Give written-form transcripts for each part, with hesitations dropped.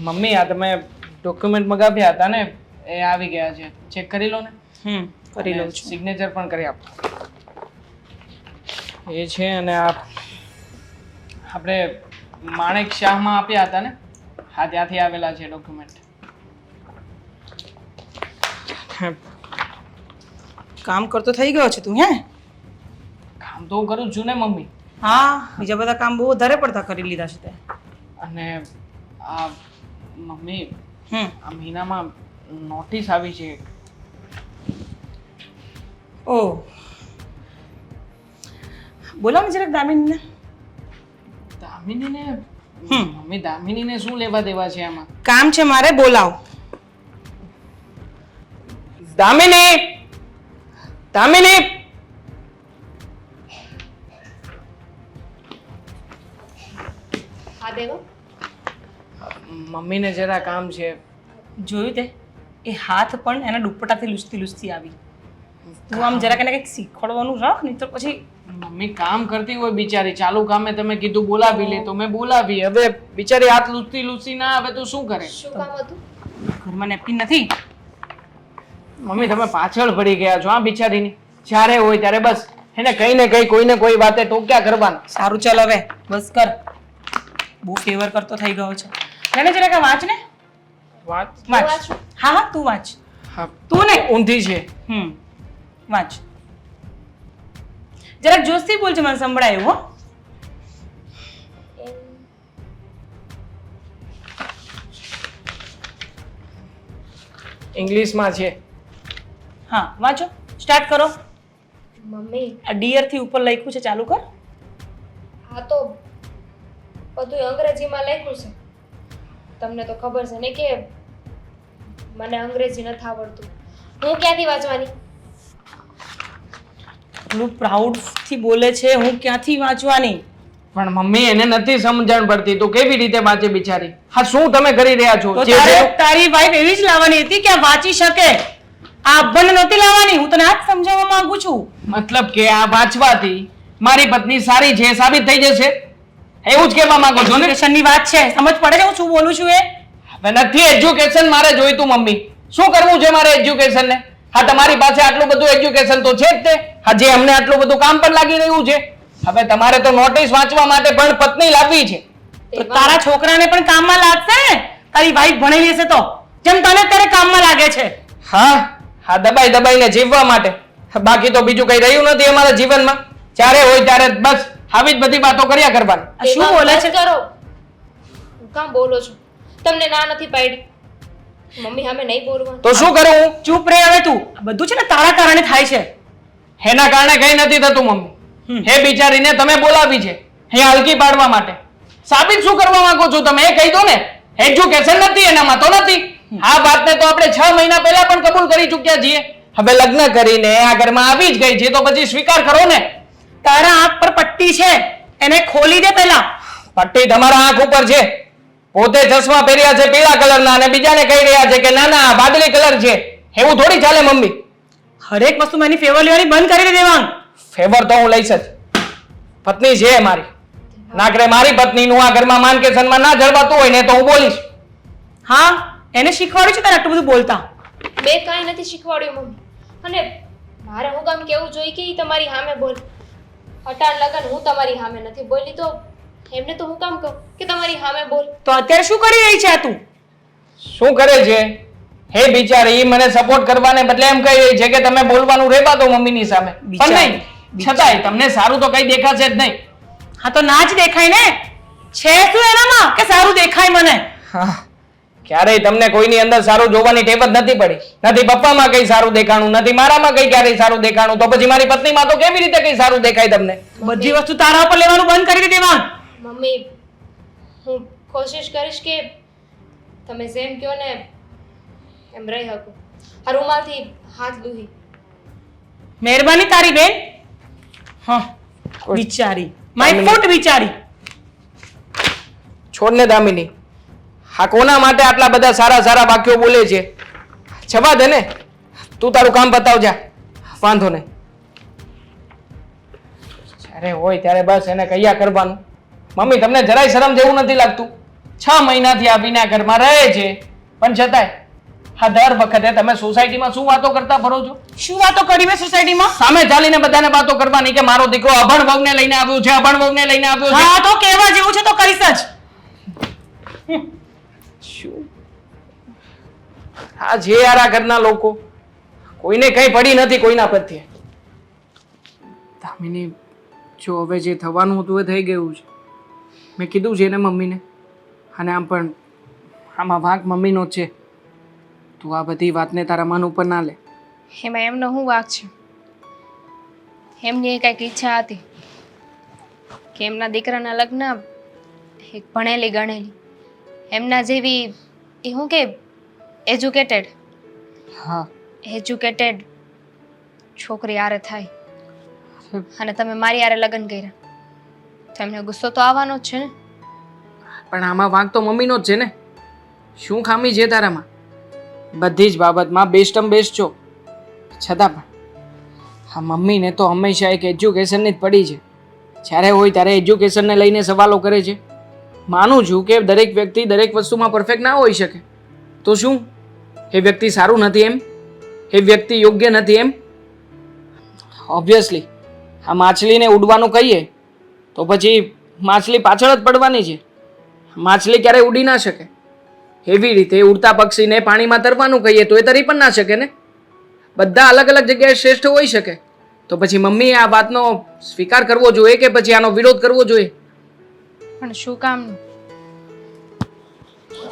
Mummy આ તમે document મગાવ્યા હતા ને એ આવી ગયા છે, ચેક કરી લો ને. કરી લઉં છું. સિગ્નેચર પણ કરી આપો. એ છે અને આપણે માણેક શાહમાં આપ્યા હતા ને, હા ત્યાંથી આવેલા છે ડોક્યુમેન્ટ. કામ કરતો થઈ ગયો છે તું? હે, કામ તો હું કરું જ છું ને મમ્મી. હા, બીજા બધા કામ બહુ વધારે પડતા કરી લીધા છે તે. અને આ મમ્મી આ મહિનામાં નોટિસ આવી છે. ઓ, બોલાવો ને જરાક દામિનીને. દામિનીને? મમ્મી દામિનીને શું લેવા દેવા છે આમાં? કામ છે મારે, બોલાવ. દામિની! દામિની! હા દેવો. મમ્મીને જરા કામ છે. જોયું તે? એ હાથ પણ એના દુપટ્ટાથી લૂછતી લૂછતી આવી. તું આમ જરાક એને કંઈક શીખવાડવાનું રાખ, નહીં તો પછી. મમ્મી કામ કરતી હોય બિચારી, ચાલુ કામે તમે કીધું બોલાવી લે તો મેં બોલાવી. હવે બિચારી હાથ લૂછતી લૂછતી ના આવે તો શું કરે? શું કામ હતું? ઘરમાં નેપકિન નથી. મમ્મી તમે પાછળ પડી ગયા છો આ બિચારીની. જ્યારે હોય ત્યારે બસ એને કઈ ને કઈ કોઈને કોઈ વાતે ટોક્યા કરવાનું. સારું, ચાલ હવે બસ કર. બહુ ફેવર કરતો થઈ ગયો છે. એને જરાક આ વાંચ ને. વાત વાંચ. વાંચું? હા હા, તું વાંચ. હા તું ને ઊંધી છે. વાંચ. જરાક જોશથી બોલજો, મને સંભળાયું હો. ઇંગ્લિશમાં છે. હા, વાંચો. સ્ટાર્ટ કરો. મમ્મી આ ડિયર થી ઉપર લખ્યું છે, ચાલુ કર. આ તો બધું અંગ્રેજીમાં લખ્યું છે. તમને તો ખબર છે ને કે મને અંગ્રેજી નથી આવડતું. હું ક્યાંથી વાંચવાની? એટલું પ્રાઉડ થી બોલે છે, હું ક્યાંથી વાંચવાની? પણ મમ્મી એને નથી સમજણ પડતી તો કેવી રીતે વાંચે બિચારી? હા શું તમે કરી રહ્યા છો? તો તારી વાઈફ એવી જ લાવવાની હતી કે આ વાંચી શકે. આ અબ્બન નહોતી લાવવાની. હું તને આ જ સમજાવવા માંગુ છું. મતલબ કે આ વાંચવાથી મારી પત્ની સારી છે સાબિત થઈ જશે, એવું જ કહેવા માંગો છો ને? એજ્યુકેશનની વાત છે, સમજ પડે છે હું શું બોલું છું એ? હવે નથી એજ્યુકેશન મારે જોઈતું મમ્મી. શું કરવું છે મારે એજ્યુકેશન ને? હા તમારી પાસે આટલું બધું એજ્યુકેશન તો છે જ તે. હજી અમને આટલું બધું કામ પણ લાગી રહ્યું છે. હવે તમારે તો નોટિસ વાંચવા માટે પણ પત્ની લાવવી છે. તો તારા છોકરાને પણ કામમાં લાગશે ને? તારી વાઈફ ભણેલી હશે તો, જેમ તને અત્યારે કામમાં લાગે છે. હા હા, દબાઈ દબાઈને જીવવા માટે. બાકી તો બીજું કઈ રહ્યું નથી અમારા જીવનમાં. જ્યારે હોય ત્યારે બસ આવી જ બધી વાતો કર્યા કરવાની. આ શું બોલે છે? બસ કરો. હું કામ બોલો છો? તમને ના નથી પાડી. મમ્મી સામે નહીં બોલવાનું. તો શું કરું હું? ચૂપ રહે હવે તું. આ બધું છે ને તારા કારણે થાય છે. એના કારણે કઈ નથી થતું મમ્મી. હે બિચારીને તમે બોલાવી છે હે હલકી પાડવા માટે. સાબિત શું કરવા માંગો છો તમે એ કહી દો ને. એજ્યુકેશન નથી એનામાં તો નથી. આ વાતને તો આપણે 6 મહિના પહેલા પણ કબૂલ કરી ચૂક્યા છીએ. હવે લગ્ન કરીને આ ઘરમાં આવી જ ગઈ છે તો પછી સ્વીકાર કરો ને. તારા આંખ પર પટ્ટી છે, એને ખોલી દે પહેલા. પટ્ટી તમારા આંખ ઉપર છે. પોતે ચશ્મા પહેર્યા છે પીળા કલરના અને બીજાને કહી રહ્યા છે કે ના ના વાદળી કલર છે. એવું થોડી ચાલે મમ્મી. હરેક વસ્તુ એની ફેવર લેવાની બંધ કરી દે દેવાંગ. ફેવર તો હું લઈશ જ. પત્ની છે મારી. નાકરે મારી પત્નીનું આ ઘરમાં માન કે સન્માન ના જળવાતું હોય ને તો હું બોલીશ. હા, એને શીખવાડ્યું છે તને આટલું બધું બોલતા? મેં કાંઈ નથી શીખવાડ્યું મમ્મી. અને મારે હું કામ કેવું જોઈએ કે ઈ તમારી સામે બોલ. અટાણ લગન હું તમારી સામે નથી બોલી તો એમને તો હું કામ કહું કે તમારી સામે બોલ. તો અત્યારે શું કરી રહી છે આ તું? શું કરે છે? હે બિચારી મને સપોર્ટ કરવાને બદલે એમ કહી રહી છે કે તમે બોલવાનું રહેવા દો મમ્મીની સામે. પણ નહીં, છતાંય તમને સારું તો કઈ દેખાશે જ નહીં. હા તો ના જ દેખાય ને. છે શું એનામાં કે સારું દેખાય મને? હા, ક્યારેય તમને કોઈની અંદર સારું જોવાની ટેવ જ નથી પડી. નથી પપ્પામાં કઈ સારું દેખાણું, નથી મારામાં કઈ ક્યારેય સારું દેખાણું, તો પછી મારી પત્નીમાં તો કેવી રીતે કઈ સારું દેખાય તમને? બધી વસ્તુ તારા ઉપર લેવાનું બંધ કરી દે દેવાંગ. મમ્મી હું કોશિશ કરીશ કે તમે જેમ કહો ને એમ રહી શકું. આ રૂમાલથી હાથ લૂહી. મહેરબાની તારી બેન. હા, વિચારી માય ફૂટ વિચારી. છોડને દામિની, હા કોના માટે આટલા બધા સારા સારા વાક્યો બોલે છે? જવા દે ને, તું તારું કામ બતાવ જા. વાંધો નહીં. જ્યારે હોય ત્યારે બસ એને કૈયા કરવાનું. મમ્મી તમને જરાય શરમ જેવું નથી લાગતું? 6 મહિનાથી આ વિના ઘરમાં રહે છે પણ છતાંય હા દર વખતે તમે સોસાયટીમાં શું વાતો કરતા ફરો છો? શું વાતો કરી મેં સોસાયટીમાં? સામે ચાલીને બધાને વાતો કરવાની કે મારો દીકરો અભણ વહુને લઈને આવ્યો છે, અભણ વહુને લઈને આવ્યો છે. હા તો કહેવા જેવું છે તો કરીશ જ. શું આ જે યાર આ ઘરના લોકો કોઈને કઈ પડી નથી કોઈના પ્રત્યે. દામિની જો હવે જે થવાનું હતું એ થઈ ગયું છે. મેં કીધું છે ને મમ્મીને, અને આમ પણ આમાં વાંક મમ્મીનો જ છે. તું આ બધી વાતને તારા મન ઉપર ના લે. એમાં એમનો શું વાંક છે? એમની કંઈક ઈચ્છા હતી કે એમના દીકરાના લગ્ન એક ભણેલી ગણેલી એમના જેવી એ શું કે એજ્યુકેટેડ હા છોકરી હારે થાય અને તમે મારી હારે લગ્ન કર્યા તો એમને ગુસ્સો તો આવવાનો જ છે ને. પણ આમાં વાંક તો મમ્મીનો જ છે ને. શું ખામી છે તારામાં? બધી જ બાબતમાં બેસ્ટમ બેસ્ટ છો, છતાં પણ હા મમ્મીને તો હંમેશા એક એજ્યુકેશનની જ પડી છે. જ્યારે હોય ત્યારે એજ્યુકેશનને લઈને સવાલો કરે છે. માનું છું કે દરેક વ્યક્તિ દરેક વસ્તુમાં પરફેક્ટ ના હોઈ શકે. તો શું એ વ્યક્તિ સારું નથી એમ? એ વ્યક્તિ યોગ્ય નથી એમ? ઓબ્વિયસલી આ માછલીને ઉડવાનું કહીએ તો પછી માછલી પાછળ જ પડવાની છે. માછલી ક્યારેય ઉડી ના શકે. એવી રીતે ઉડતા પક્ષીને પાણીમાં તરવાનું કહીએ તો એ તરી પણ ના શકે ને. બધા અલગ અલગ જગ્યાએ શ્રેષ્ઠ હોઈ શકે. તો પછી મમ્મીએ આ વાતનો સ્વીકાર કરવો જોઈએ કે પછી આનો વિરોધ કરવો જોઈએ? પણ શું કામનું?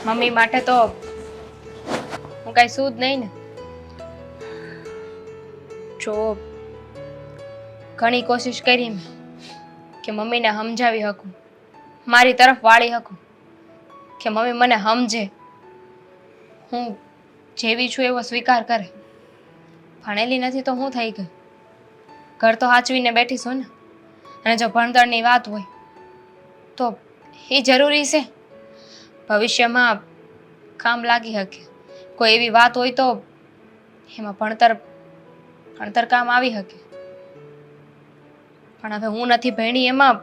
મમ્મી માટે તો હું કઈ શું જ નહીં ને. જો ઘણી કોશિશ કરી મેં કે મમ્મીને સમજાવી શકું, મારી તરફ વાળી શકું કે મમ્મી મને સમજે, હું જેવી છું એવો સ્વીકાર કરે. ભણેલી નથી તો હું થઈ ગઈ? ઘર તો સાચવીને બેઠીશું ને. અને જો ભણતરની વાત હોય તો એ જરૂરી છે, ભવિષ્યમાં કામ લાગી શકે. કોઈ એવી વાત હોય તો એમાં ભણતર કામ આવી શકે. પણ હવે હું નથી ભણી એમાં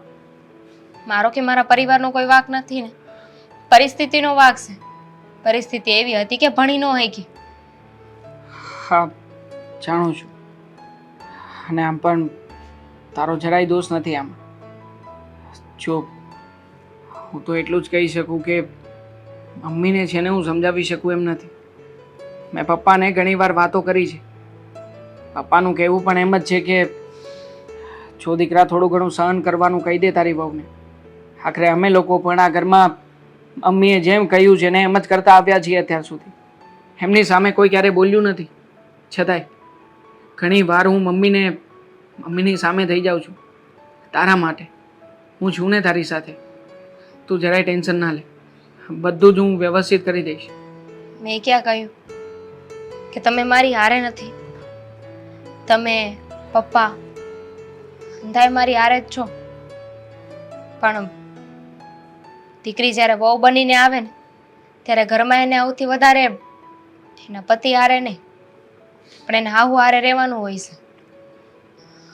મારો કે મારા પરિવારનો કોઈ વાંક નથી ને. પરિસ્થિતિનો વાંક છે. પરિસ્થિતિ એવી હતી કે ભણી ન શકી. હા જાણું છું. અને આમ પણ તારો જરાય દોષ નથી આમાં. જો હું તો એટલું જ કહી શકું કે મમ્મીને છે ને હું સમજાવી શકું એમ નથી. મેં પપ્પાને ઘણી વાર વાતો કરી છે. પપ્પાનું કહેવું પણ એમ જ છે કે જો દીકરા થોડું ઘણું સહન કરવાનું કહી દે તારી વહુને. આખરે અમે લોકો પણ આ ઘરમાં મમ્મીએ જેમ કહ્યું છે ને એમ જ કરતા આવ્યા છીએ અત્યાર સુધી. એમની સામે કોઈ ક્યારેય બોલ્યું નથી. છતાંય ઘણી વાર હું મમ્મીની સામે થઈ જાઉં છું તારા માટે. હું છું ને તારી સાથે. તું જરાય ટેન્શન ના લે, બધું જ હું વ્યવસ્થિત કરી દઈશ. મેં ક્યાં કહ્યું કે તમે મારી હારે નથી? તમે પપ્પા અંધાય મારી હારે જ છો. પણ દીકરી જ્યારે વહુ બનીને આવે ને ત્યારે ઘરમાં એને સૌથી વધારે એના પતિ હારે નહીં પણ એને હાહુ હારે રહેવાનું હોય છે.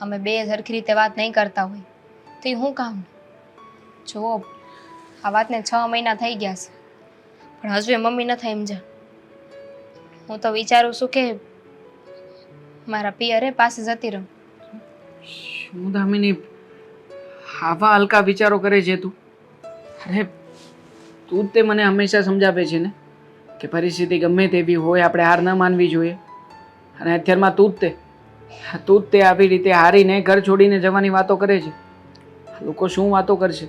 અમે બે સરખી રીતે વાત નહીં કરતા હોય તો એ શું કામ? જુઓ આ વાતને 6 મહિના થઈ ગયા છે પણ હજુ એ મમ્મી નથી સમજ્યા. હું તો વિચારું છું કે મારા પિયરે પાસે જતી રહું. શું દામિની આવા હલકા વિચારો કરે છે તું? અરે તું જ તે મને હંમેશા સમજાવે છે ને કે પરિસ્થિતિ ગમે તેવી હોય આપણે હાર ન માનવી જોઈએ. અને અત્યારમાં તું જ તે આવી રીતે હારીને ઘર છોડીને જવાની વાતો કરે છે. લોકો શું વાતો કરશે?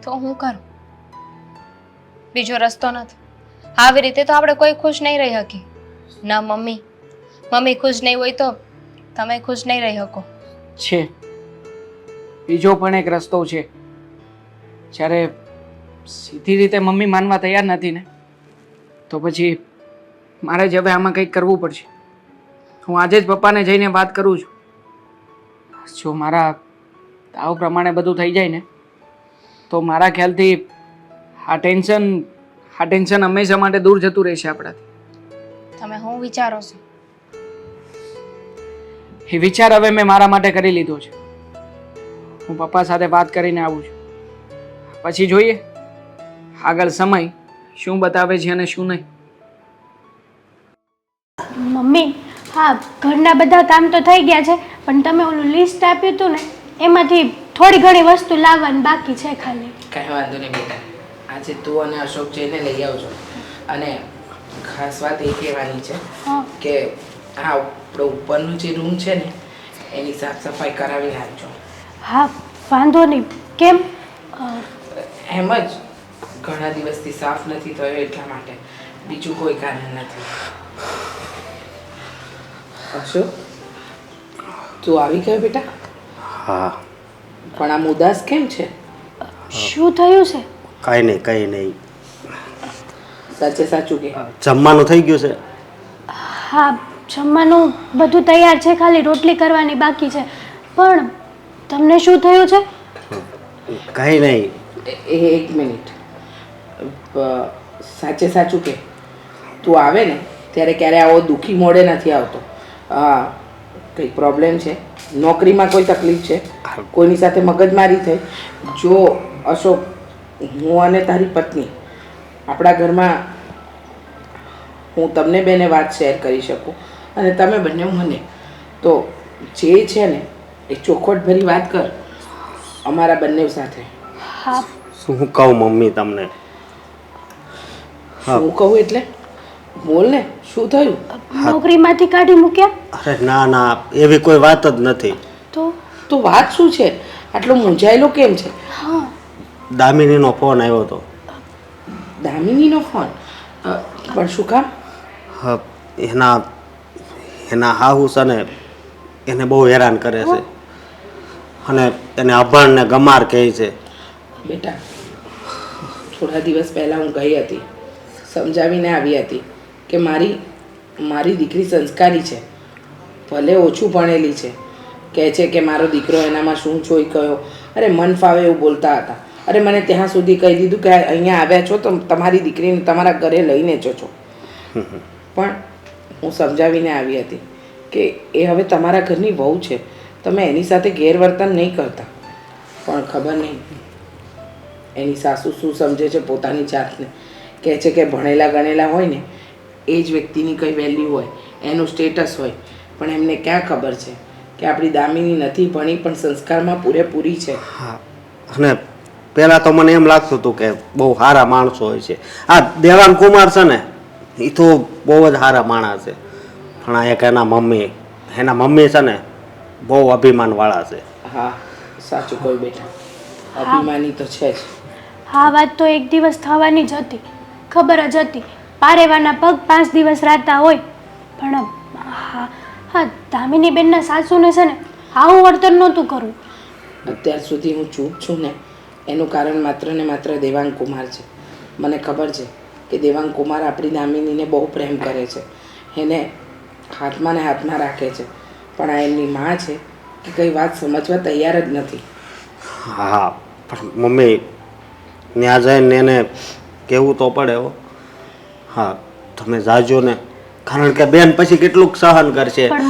તો હું કરું? બીજો રસ્તો નથી. આવી રીતે તો આપણે કોઈ ખુશ નહીં રહી શકીએ. ના મમ્મી ખુશ નહીં હોય તો તમે ખુશ નહીં રહી શકો. છે બીજો પણ એક રસ્તો છે. જ્યારે સીધી રીતે મમ્મી માનવા તૈયાર નથી ને તો પછી મારે જ હવે આમાં કંઈક કરવું પડશે. હું આજે જ પપ્પાને જઈને વાત કરું છું. જો મારા તાવ પ્રમાણે બધું થઈ જાય ને તો મારા ખ્યાલથી આ ટેન્શન હંમેશા માટે દૂર જતું રહેશે આપણાથી. તમે શું વિચારો છો? એ વિચાર હવે મેં મારા માટે કરી લીધો છે. હું પપ્પા સાથે વાત કરીને આવું છું. પછી જોઈએ આગળ સમય શું બતાવે છે અને શું નહીં. મમ્મી, હા, ઘરના બધા કામ તો થઈ ગયા છે, પણ તમે ઓલું લિસ્ટ આપ્યું હતું ને એમાંથી થોડી ઘણી વસ્તુ લાવવાની બાકી છે ખાલી. કાંઈ વાંધો નહીં બેટા, આજે તું અને અશોક જઈને લઈ આવજો. અને ખાસ વાત એ કહેવાની છે હા. કે આ આપણો ઉપરનો જે રૂમ છે ને એની સાફ સફાઈ કરાવી નાખજો. હા, વાંધો નહીં. કેમ? એમ જ ઘણા દિવસથી સાફ નથી થયો એટલા માટે, બીજું કોઈ કારણ નથી. અશોક, તું આવી ગયો બેટા? હા. પણ આમ ઉદાસ કેમ છે? શું થયું છે? કંઈ નહીં. સાચે સાચું કે જમવાનું થઈ ગયું છે? હા, જમવાનું બધું તૈયાર છે, ખાલી રોટલી કરવાની બાકી છે. પણ તમને શું થયું છે? કંઈ નહીં. એક મિનિટ. સાચે સાચું કે તું આવે ને ત્યારે ક્યારે આવો દુઃખી મોડે નથી આવતો. કંઈ પ્રોબ્લેમ છે? નોકરીમાં કોઈ તકલીફ છે? કોઈની સાથે મગજમારી થઈ? જો અશોક, હું અને તારી પત્ની આપણા ઘરમાં હું તમને બેને વાત શેર કરી શકું અને તમે બંને મને, તો જે છે ને એ ચોખવટભરી વાત કર અમારા બંને સાથે. હા. શું કહું મમ્મી તમને? શું કહું એટલે? બોલ ને, શું થયું? નોકરીમાંથી કાઢી મૂક્યા? અરે ના, એવી કોઈ વાત જ નથી. તો વાત શું છે? આટલો મૂંઝાયેલો કેમ છે? હા. દામિનીનો ફોન આવ્યો હતો. દામિનીનો ફોન? પણ શું કામ? હા, એના હાહુ છે ને એને બહુ હેરાન કરે છે અને એને અભણ ને ગમાર કહે છે. બેટા, થોડા દિવસ પહેલાં હું ગઈ હતી, સમજાવીને આવી હતી કે મારી દીકરી સંસ્કારી છે, ભલે ઓછું ભણેલી છે. કહે છે કે મારો દીકરો એનામાં શું જોઈ ગયો. અરે મન ફાવે એવું બોલતા હતા. અરે મને ત્યાં સુધી કહી દીધું કે અહીંયા આવ્યા છો તો તમારી દીકરીને તમારા ઘરે લઈને જજો. પણ હું સમજાવીને આવી હતી કે એ હવે તમારા ઘરની વહુ છે, તમે એની સાથે ગેરવર્તન નહીં કરતા. પણ ખબર નહીં એની સાસુ શું સમજે છે પોતાની જાતને. કહે છે કે ભણેલા ગણેલા હોય ને એ જ વ્યક્તિની કંઈ વેલ્યુ હોય, એનું સ્ટેટસ હોય. પણ એમને ક્યાં ખબર છે કે આપણી દામિની નથી ભણી પણ સંસ્કારમાં પૂરેપૂરી છે. હા, અને પહેલાં તો મને એમ લાગતું હતું કે બહુ સારા માણસો હોય છે. આ દેવાંગ કુમાર છે ને એ તો બહુ જ સારા માણસ છે, પણ આ એક એના મમ્મી છે ને બહુ અભિમાનવાળા છે. હા, સાચું કહ્યું બેટા, અભિમાની તો છે જ. આ વાત તો એક દિવસ થવાની જ હતી, ખબર જ હતી. પારેવાના પગ 5 દિવસ રાતા હોય. પણ હા, દામિની બેનના સાસુને છે ને આવું વર્તન નહોતું કરવું. અત્યાર સુધી હું ચૂપ છું ને એનું કારણ માત્ર ને માત્ર દેવાંગ કુમાર છે. મને ખબર છે કે દેવાંગ કુમાર આપણી દામિનીને બહુ પ્રેમ કરે છે, એને હાથમાં ને હાથમાં રાખે છે. પણ આ એમની માં છે કે કઈ વાત સમજવા તૈયાર જ નથી. હા, પણ મમ્મી ત્યાં જઈને એને કહેવું તો પડે હો. હા, તમે જાજો ને, કારણ કે બેન પછી કેટલુંક સહન કરશે. પણ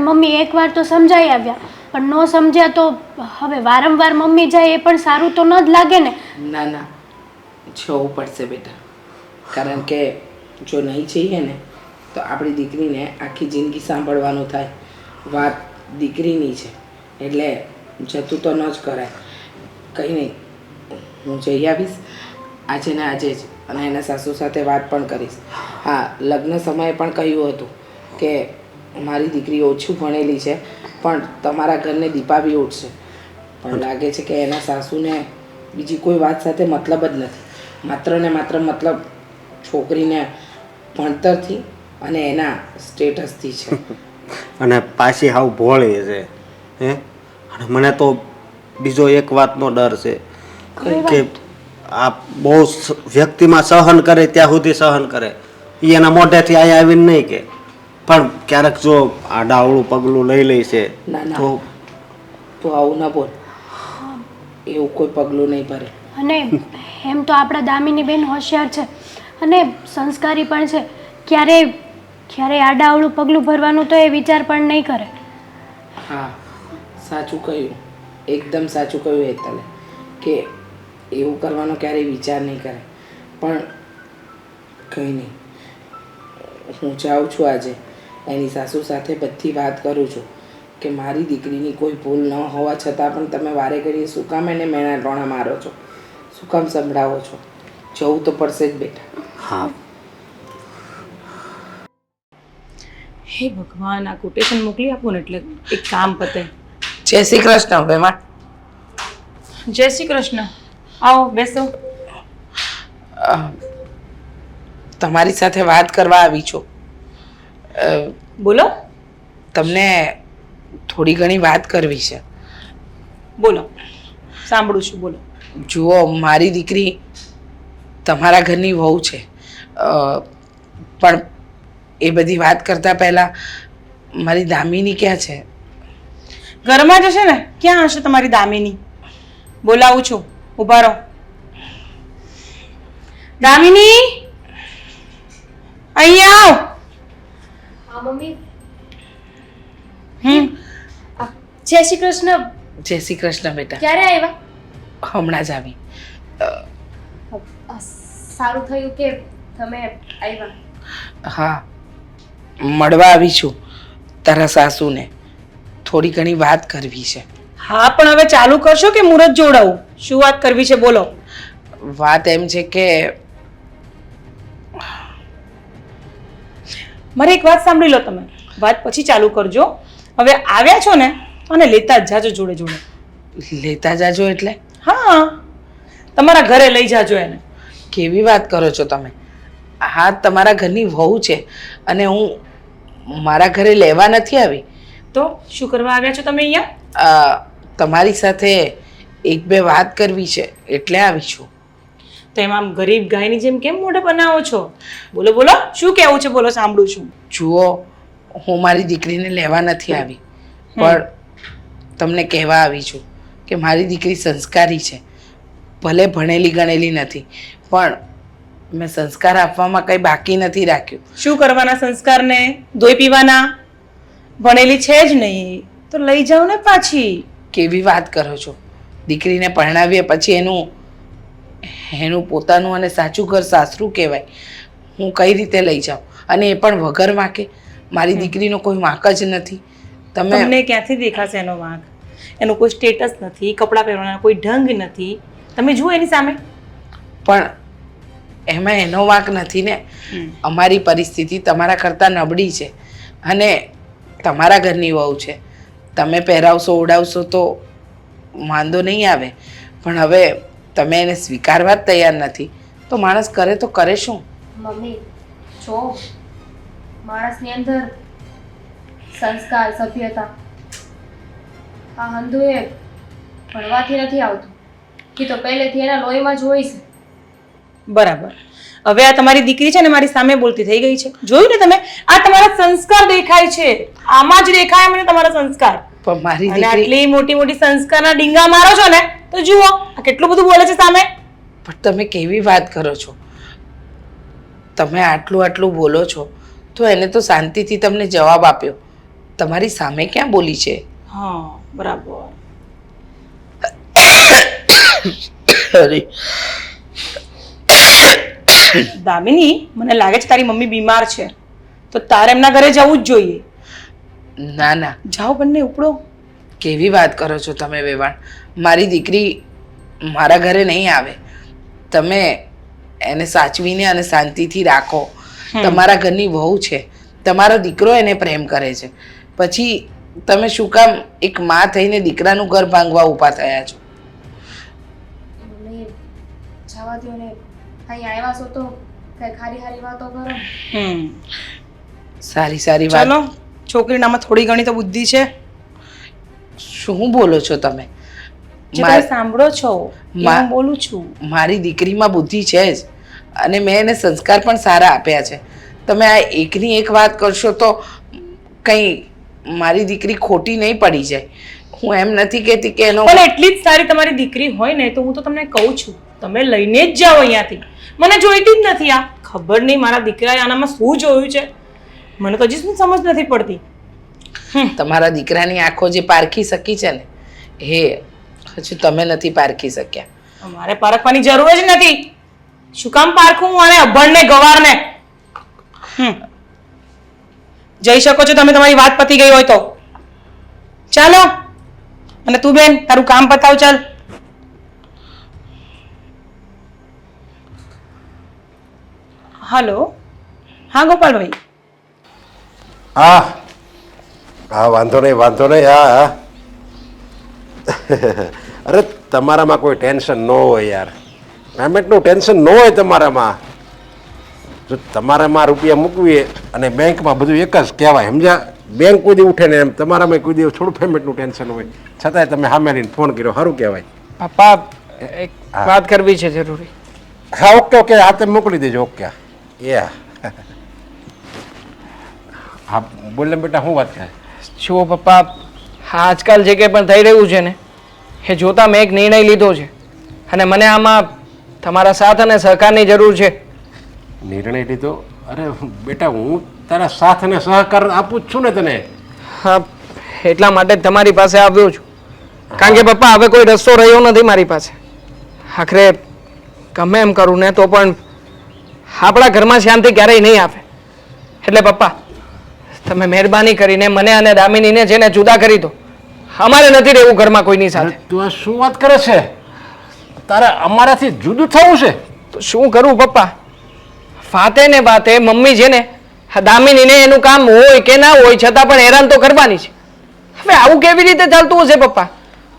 મમ્મી એકવાર તો સમજાઈ આવ્યા, પણ ન સમજ્યા તો હવે વારંવાર મમ્મી જાય એ પણ સારું તો ન જ લાગે ને. ના, જવું પડશે બેટા, કારણ કે જો નહીં જઈએ ને તો આપણી દીકરીને આખી જિંદગી સાંભળવાનું થાય. વાત દીકરીની છે એટલે જતું તો ન જ કરાય. કંઈ નહીં, હું જઈ આવીશ આજે ને આજે જ, અને એના સાસુ સાથે વાત પણ કરીશ. હા, લગ્ન સમયે પણ કહ્યું હતું કે મારી દીકરી ઓછું ભણેલી છે પણ તમારા ઘરને દીપાવી ઉઠશે. પણ લાગે છે કે એના સાસુને બીજી કોઈ વાત સાથે મતલબ જ નથી. માત્ર ને માત્ર મતલબ છોકરીને ભણતરથી અને એના સ્ટેટસથી છે. અને પાછી હાવ ભોળી છે હે. અને મને તો બીજો એક વાતનો ડર છે કે આ બહુ વ્યક્તિમાં સહન કરે ત્યાં સુધી સહન કરે, એ એના મોઢેથી અહીંયા આવીને નહીં કે, પણ ક્યારેક જો આડાવળું પગલું લઈ લે છે ના તો આવું ના બોલ, એવું કોઈ પગલું નહીં ભરે. અને એમ તો આપણા દામિની બેન હોશિયાર છે અને સંસ્કારી પણ છે. ક્યારેય આડાઅવળું પગલું ભરવાનું તો એ વિચાર પણ નહીં કરે. હા, સાચું કહ્યું, એકદમ સાચું કહ્યું હેતલે, કે એવું કરવાનો ક્યારેય વિચાર નહીં કરે. પણ કંઈ નહીં, હું જાઉં છું આજે એની સાસુ સાથે બધી વાત કરું છું કે મારી દીકરીની કોઈ ભૂલ ન હોવા છતાં પણ તમે વારે ઘડીએ શું કામ એને મેણા ટોણા મારો છો, શું કામ સંભળાવો છો? જવું તો પડશે જ બેટા. હા હે ભગવાન, આ કોટેશન મોકલી આપો ને એટલે એક કામ પતે. જય શ્રી કૃષ્ણ બેમાં. જય શ્રી કૃષ્ણ. આવો બેસો. તમારી સાથે વાત કરવા આવી છું. બોલો તમને થોડી ઘણી વાત કરવી છે. બોલો, સાંભળું છું, બોલો. જુઓ, મારી દીકરી તમારા ઘરની વહુ છે, પણ એ બધી વાત કરતાં પહેલાં મારી દામિની ક્યાં છે? ઘરમાં જશે ને, ક્યાં હશે તમારી દામિની? બોલાવું છું, ઊભા રહો. દામિની, અહીંયા આવ. હા મમ્મી. હમ જય શ્રી કૃષ્ણ. જય શ્રી કૃષ્ણ બેટા. ક્યારે આવ્યા? હમણાં જ આવી. સારું થયું કે તમે આવ્યા. હા, મળવા આવી છું તારા સાસુને. થોડી ઘણી વાત કરવી છે. હા, પણ હવે ચાલુ કરશો કે મુહૂર્ત જોડાવું? શું વાત કરવી છે, બોલો. વાત એમ છે કે મારી એક વાત સાંભળી લો તમે, વાત પછી ચાલુ કરજો. હવે આવ્યા છો ને, અને લેતા જ જાજો જોડે જોડે. લેતા જાજો એટલે? હા, તમારા ઘરે લઈ જાજો એને. કેવી વાત કરો છો તમે? હા, તમારા ઘરની વહુ છે અને હું મારા ઘરે લેવા નથી આવી. તો શું કરવા આવ્યા છો તમે અહીંયા? તમારી સાથે એક બે વાત કરવી છે એટલે આવી છું. તો એમાં આમ ગરીબ ગાયની જેમ કેમ મોઢે બનાવો છો? બોલો બોલો, શું કહેવું છે, બોલો, સાંભળું છું. જુઓ, હું મારી દીકરીને લેવા નથી આવી, પણ તમને કહેવા આવી છું કે મારી દીકરી સંસ્કારી છે. ભલે ભણેલી ગણેલી નથી, પણ મેં સંસ્કાર આપવામાં કંઈ બાકી નથી રાખ્યું. શું કરવાના સંસ્કારને? દોઈ પીવાના? ભણેલી છે જ નહીં તો લઈ જાઓ ને પાછી. કેવી વાત કરો છો? દીકરીને પરણાવીએ પછી એનું પોતાનું અને સાચું ઘર સાસરું કહેવાય. હું કઈ રીતે લઈ જાઉં? અને એ પણ વગર વાંકે. મારી દીકરીનો કોઈ વાંક જ નથી. તમને ક્યાંથી દેખાશે એનો વાંક? એનું કોઈ સ્ટેટસ નથી, કપડાં પહેરવાના કોઈ ઢંગ નથી. તમે જુઓ એની સામે. પણ એમાં એનો વાંક નથી ને. અમારી પરિસ્થિતિ તમારા કરતાં નબળી છે અને તમારા ઘરની વહુ છે. તમે પહેરાવશો ઉડાવશો તો વાંધો નહીં આવે, પણ હવે તમે એને સ્વીકારવા જ તૈયાર નથી તો માણસ કરે તો કરે શું? મમ્મી જો, માણસની અંદર સંસ્કાર, સભ્યતા આ હંધુએ ભણવાથી નથી આવતું. એ તો પહેલેથી એના લોહીમાં જ હોય છે. બરાબર. હવે આ તમારી દીકરી છે ને મારી સામે બોલતી થઈ ગઈ છે. જોયું ને તમે? આ તમારા સંસ્કાર દેખાય છે. આમાં જ દેખાય મને તમારા સંસ્કાર. પણ મારી અને દીકરી આટલી મોટી મોટી સંસ્કારના ડીંગા મારો છો ને તો જુઓ આ કેટલું બધું બોલે છે સામે. પણ તમે કેવી વાત કરો છો? તમે આટલું બોલો છો તો એને તો શાંતિથી તમને જવાબ આપ્યો. તમારી સામે ક્યાં બોલી છે? હા, બરાબર. અરે દામિની, મને લાગે છે તારી મમ્મી બીમાર છે તો તારે એમના ઘરે જવું જ જોઈએ. ના ના, જાઓ બંને ઉપડો. કેવી વાત કરો છો તમે વેવાણ? મારી દીકરી મારા ઘરે નહીં આવે. તમે એને સાચવીને અને શાંતિથી રાખો. તમારા ઘરની વહુ છે, તમારો દીકરો એને પ્રેમ કરે છે, પછી તમે શું કામ એક માં થઈને દીકરાનું ઘર ભાંગવા ઊભા થયા છો? મમ્મી જવા દો ને, અહીં આવ્યા છો તો કઈ ખારી ખારી વાતો કરો. સારી વાત. ચલો, છોકરીનામાં થોડી ઘણી તો બુદ્ધિ છે. શું બોલો છો તમે? જે તમે સાંભળો છો એ હું બોલું છું. મારી દીકરીમાં બુદ્ધિ છે જ અને મેં એને સંસ્કાર પણ સારા આપ્યા છે. તમે આ એકની એક વાત કરશો તો કંઈ મારી દીકરી ખોટી નહીં પડી જાય. હું એમ નથી કહેતી કે એનો પણ એટલી જ સારી તમારી દીકરી હોય ને તો હું તો તમને કહું છું તમે લઈને જ જાઓ અહીંયાથી. મને જોઈતી જ નથી આ. ખબર નહીં મારા દીકરાએ આનામાં શું જોયું છે, મને તો હજી શું સમજ નથી પડતી. તમારા દીકરાની આંખો જે પારખી શકી છે ને એ હજુ તમે નથી પારખી શક્યા. મારે પારખવાની જરૂર જ નથી. શું કામ પારખું હું આને અભણને ગવારને? જઈ શકો છો તમે, તમારી વાત પતી ગઈ હોય તો. ચાલો. અને તું બેન તારું કામ પતાવ. ચાલ. હલો. હા ગોપાલભાઈ. હા હા વાંધો નહીં હા અરે તમારામાં કોઈ ટેન્શન ન હોય યાર, પેમેન્ટનું ટેન્શન ન હોય તમારામાં. જો તમારામાં રૂપિયા મૂકવી અને બેંકમાં બધું એક જ કહેવાય, સમજ્યા? બેંક કોઈ દી ઉઠે ને એમ તમારામાં કોઈ દિવસ થોડું પેમેન્ટનું ટેન્શન હોય, છતાંય તમે સામે લઈને ફોન કર્યો, સારું કહેવાય. પપ્પા એક વાત કરવી છે જરૂરી. હા ઓકે ઓકે, હા તમે મોકલી દેજો. ઓકે એ હા બોલ ને બેટા, શું વાત કહે? જુઓ પપ્પા, આજકાલ જે કંઈ પણ થઈ રહ્યું છે ને એ જોતા મેં એક નિર્ણય લીધો છે અને મને આમાં તમારા સાથ અને સહકારની જરૂર છે. નિર્ણય લીધો? અરે બેટા, હું તારા સાથ અને સહકાર આપું જ છું ને તને. હા, એટલા માટે જ તમારી પાસે આવ્યો છું. કારણ કે પપ્પા હવે કોઈ રસ્તો રહ્યો નથી મારી પાસે. આખરે ગમે એમ કરું ને તો પણ આપણા ઘરમાં શાંતિ ક્યારેય નહીં આવે. એટલે પપ્પા તમે મહેરબાની કરીને મને અને દામિનીને જેને જુદા કરી દો. અમારે નથી રહેવું ઘરમાં કોઈની સાથે. તું આ શું વાત કરે છે? તારે અમારાથી જુદું થવું છે? તો શું કરું પપ્પા? વાતે ને વાતે મમ્મી છે ને દામિનીને એનું કામ હોય કે ના હોય છતાં પણ હેરાન તો કરવાની છે. હવે આવું કેવી રીતે ચાલતું હશે પપ્પા?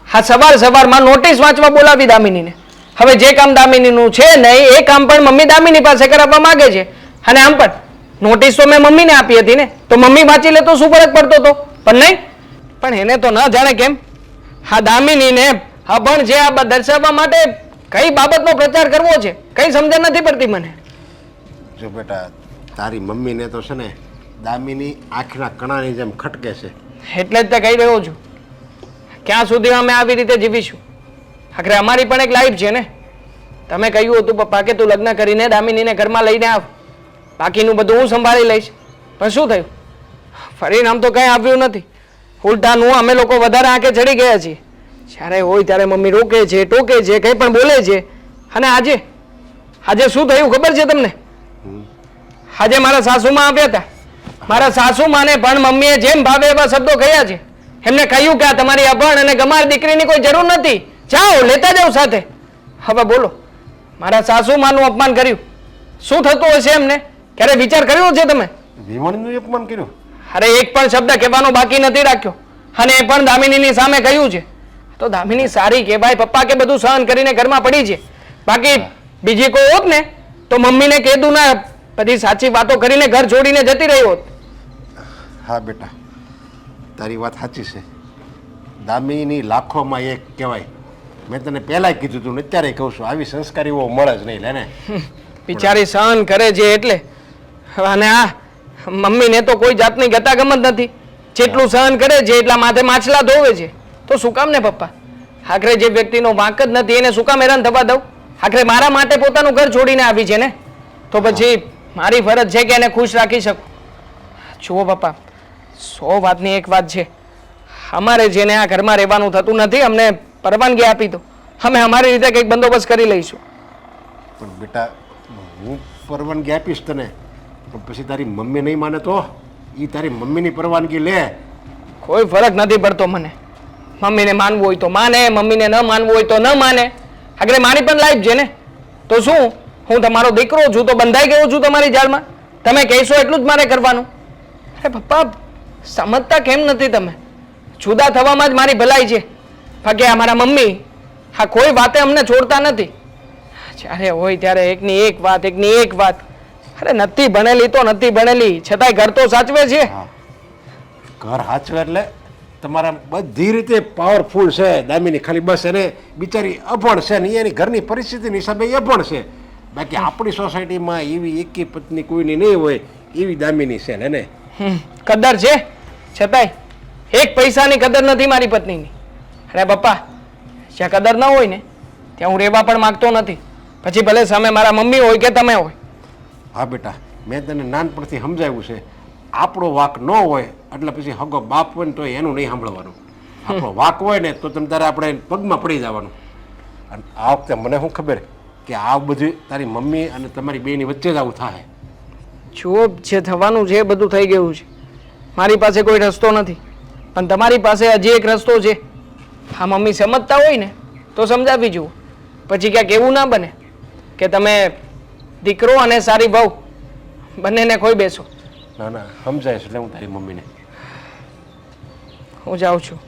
હા, સવારમાં નોટિસ વાંચવા બોલાવી દામિનીને. હવે જે કામ દામિનીનું છે નહીં એ કામ પણ મમ્મી દામિની પાસે કરાવવા માંગે છે. અને આમ પણ નોટિસ તો મેં મમ્મીને આપી હતી ને, તો મમ્મી વાંચી લે તો શું ફરક પડતો હતો? પણ નહીં, પણ એને તો ન જાણે કેમ હા દામિનીને અભણ છે આ દર્શાવવા માટે કઈ બાબતનો પ્રચાર કરવો છે કઈ સમજણ નથી પડતી મને. જો બેટા, તારી મમ્મીને તો છે ને દામિની આંખના કણાની જેમ ખટકે છે. એટલે જ તે કહી રહ્યો છું, ક્યાં સુધી અમે આવી રીતે જીવીશું? આખરે અમારી પણ એક લાઈફ છે ને. તમે કહ્યું હતું પપ્પા કે તું લગ્ન કરીને દામિનીને ઘરમાં લઈને આવ, બાકીનું બધું હું સંભાળી લઈશ. પણ શું થયું? પરિણામ તો કંઈ આવ્યું નથી. ઉલટાનું અમે લોકો વધારે આંખે ચડી ગયા છીએ. જ્યારે હોય ત્યારે મમ્મી રોકે છે, ટોકે છે, કંઈ પણ બોલે છે. અને આજે શું થયું ખબર છે તમને? આજે મારા સાસુમાં આવ્યા હતા. મારા સાસુમાને પણ મમ્મીએ જેમ ભાવે એવા શબ્દો કહ્યા છે. એમને કહ્યું કે આ તમારી અભણ અને ગમાર દીકરીની કોઈ જરૂર નથી, જાઓ લેતા જાઓ સાથે. હવે બોલો, મારા સાસુમાનું અપમાન કર્યું, શું થતું હશે એમને? ક્યારે વિચાર કર્યો છે તમે? વિમળનું અપમાન કર્યું? અરે એક પણ શબ્દ કહેવાનો બાકી નથી રાખ્યો. અને એ પણ દામિનીની સામે કહ્યું છે. તો દામિની સારી કહેવાય પપ્પા કે બધું સહન કરીને ઘરમાં પડી છે. બાકી બીજી કોઈ હોત ને તો મમ્મીને કહેતું ના, બધી સાચી વાતો કરીને ઘર છોડીને જતી રહી હોત. હા બેટા, તારી વાત સાચી છે. દામિની લાખોમાં એક કહેવાય. મેં તને પહેલાંય કીધું હતું ને અત્યારે કહું છું, આવી સંસ્કારીઓ મળે જ નહીં. લેને બિચારી સહન કરે છે એટલે. અને આ મમ્મીને તો કોઈ જાતની ગતાગમત નથી. જેટલું સહન કરે છે એટલા માથે માછલા ધોવે છે. તો શું કામ ને પપ્પા? આખરે જે વ્યક્તિનો વાંક જ નથી એને શું કામ હેરાન થવા દઉં? આખરે મારા માટે પોતાનું ઘર છોડીને આવી છે ને, તો પછી મારી ફરજ છે કે એને ખુશ રાખી શકું. જુઓ પપ્પા, 100 વાતની એક વાત છે. અમારે જેને આ ઘરમાં રહેવાનું થતું નથી અમને પરવાનગી આપી દો, અમે અમારી રીતે કંઈક બંદોબસ્ત કરી લઈશું. પણ બેટા, હું પરવાનગી આપીશ તને, પણ પછી તારી મમ્મી નહીં માને તો? એ તારી મમ્મીની પરવાનગી લે. કોઈ ફરક નથી પડતો મને. મમ્મીને માનવું હોય તો માને, મમ્મીને ન માનવું હોય તો ન માને. આગળ મારી પણ લાઈફ છે ને. તો શું હું તમારો દીકરો છું તો બંધાઈ ગયો છું તમારી જાળમાં? તમે કહેશો એટલું જ મારે કરવાનું? અરે પપ્પા, સમજતા કેમ નથી તમે? જુદા થવામાં જ મારી ભલાઈ છે. બાકી આ મારા મમ્મી હા કોઈ વાતે અમને છોડતા નથી. જ્યારે હોય ત્યારે એકની એક વાત. અરે નથી ભણેલી તો નથી ભણેલી, છતાંય ઘર તો સાચવે છે. ઘર સાચવે એટલે તમારા બધી રીતે પાવરફુલ છે દામિની. ખાલી બસ એને બિચારી અભણ છે ને એની ઘરની પરિસ્થિતિની હિસાબે એ અભણ છે. બાકી આપણી સોસાયટીમાં એવી એકી પત્ની કોઈની નહીં હોય એવી દામિની છે ને. કદર છે, છતાંય એક પૈસાની કદર નથી મારી પત્નીની. અરે પપ્પા, જ્યાં કદર ન હોય ને ત્યાં હું રહેવા પણ માંગતો નથી. પછી ભલે સામે મારા મમ્મી હોય કે તમે હોય. હા બેટા, મેં તને નાનપણથી સમજાવ્યું છે, આપણો વાક ન હોય એટલે પછી હગો બાપ હોય ને તો એનું નહીં સાંભળવાનું. આપણો વાક હોય ને તો તમે તારે આપણે પગમાં પડી જવાનું. અને આ વખતે મને શું ખબર કે આ બધું તારી મમ્મી અને તમારી બેની વચ્ચે જ આવું થાય. જુઓ, જે થવાનું છે એ બધું થઈ ગયું છે. મારી પાસે કોઈ રસ્તો નથી, પણ તમારી પાસે હજી એક રસ્તો છે. હા, મમ્મી સમજતા હોય ને તો સમજાવી જુઓ. પછી ક્યાંક એવું ના બને કે તમે દીકરો અને સારી બહુ બંનેને ખોઈ બેસો. ના ના સમજાય છે એટલે હું તારી મમ્મીને. હું જાઉં છું.